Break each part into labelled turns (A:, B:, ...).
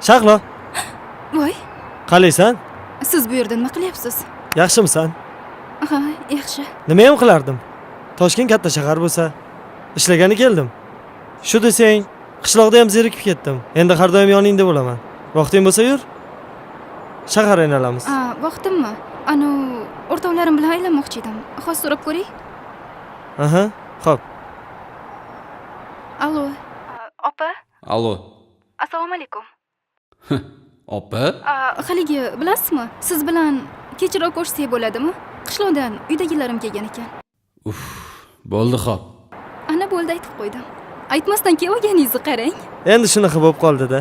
A: Shahlo,
B: Voy,
A: qalaysan?
B: siz bu yerda nima qilyapsiz?
A: Yaxshimisan?
B: Ha, yaxshi.
A: Nima ham qilardim? Toshkent katta shahar bo'lsa, ishlagani keldim. Shu desang, qishloqda ham zerikib ketdim. Endi har doim yoningda bo'laman. Vaqting bo'lsa yur. Shahar aylanaamiz.
B: Vaqtimmi? Anu, o'rtoqlarim bilan aylanmoqchi edim. Hozir so'rab ko'ring.
A: Aha, xo'p.
B: Allo. Opa,
C: Allo.
B: assalomu alaykum.
C: Opa?
B: Haligi bilasizmi? Siz bilan kechroq ko'rishsak bo'ladimi? Qishloqdan uydagilarim kelgan ekan.
C: Bo'ldi xo'p.
B: Ana bo'ldi aytib qo'ydim. Aytmasdan kelib olganingizni qarang.
A: Endi shunaqa bo'lib qoldi-da.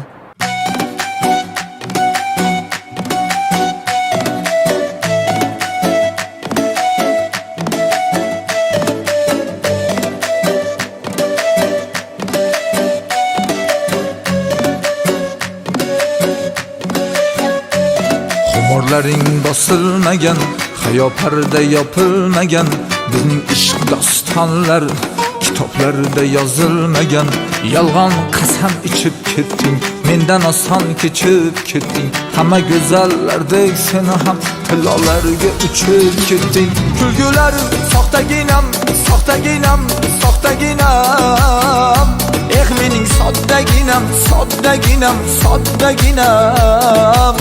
D: Xumorlaring bosilmagan, hayo parda yopilmagan, bizning ishq dostonlar kitoblarda yozilmagan. Yolg'on qasam ichib ketding, mendan oson kechib ketding. Hamma go'zallardek seni ham tillolarga uchib ketding. Kulgular soxtaginam, soxtaginam, soxtaginam. Mening soddaginam, soddaginam, soddaginam.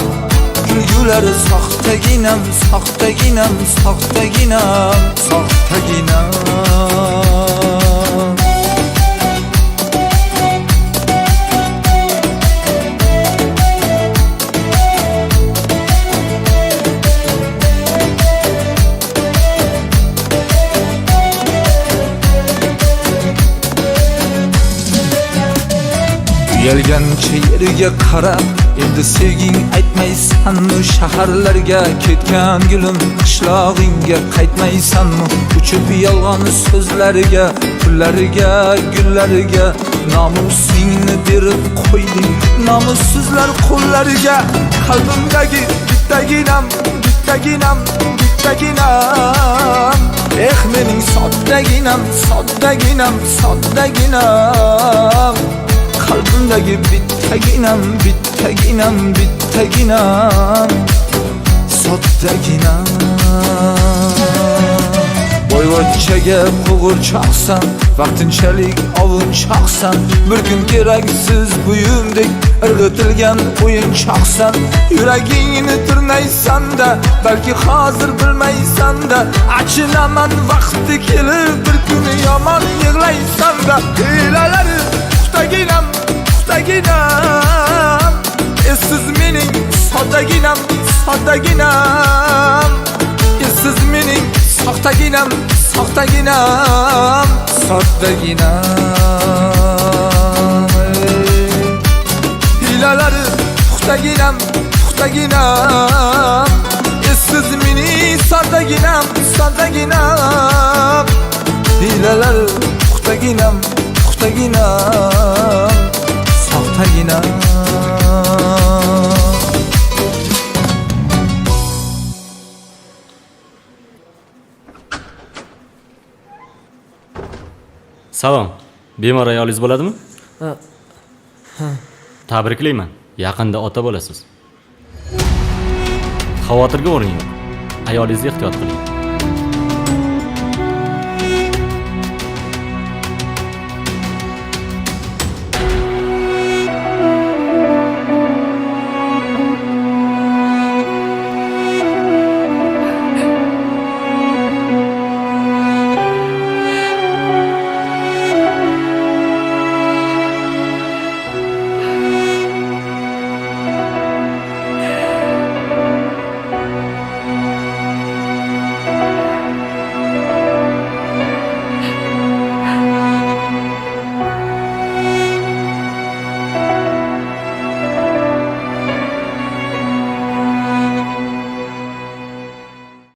D: Kulgulari soxtaginam, soxtaginam, soxtaginam, soxtaginam. Uyalgancha yerga qarab, endi sevging aytmaysanmi? Shaharlarga ketgan gulim, qishlog'ingga qaytmaysanmi? Uchib yolg'on so'zlariga, pullariga, gullariga nomusingni berib qo'yding, nomussizlar qo'llariga. Qalbimdagi bittaginam, bittaginam, bittaginam. Mening soddaginam, soddaginam, soddaginam. Qalbimdagi bittaginam, bittaginam, bittaginam, soddaginam. Boyvachchaga qo'g'irchoqsan, vaqtinchalik ovunchoqsan. Bir kun keraksiz buyumdek irg'itilgan o'yinchoqsan. Yuragingni tirnaysan-da, balki hozir bilmaysan-da. Achinaman vaqti kelib, bir kuni yomon yig'laysan-da. Hilalari puxtaginam, puxtaginam. Siz mening soddaginam, soddaginam. Siz mening soxtaginam, soxtaginam, soddaginam. Hilalari puxtaginam, puxtaginam. Siz mening soddaginam, soddaginam. Hilalari puxtaginam, puxtaginam, soxtaginam.
E: Salom. Bemor ayolingiz bo'ladimi? Tabriklayman. Yaqinda ota bo'lasiz. Xavotirga o'rin yo'q. Ayolingizni ehtiyot qiling.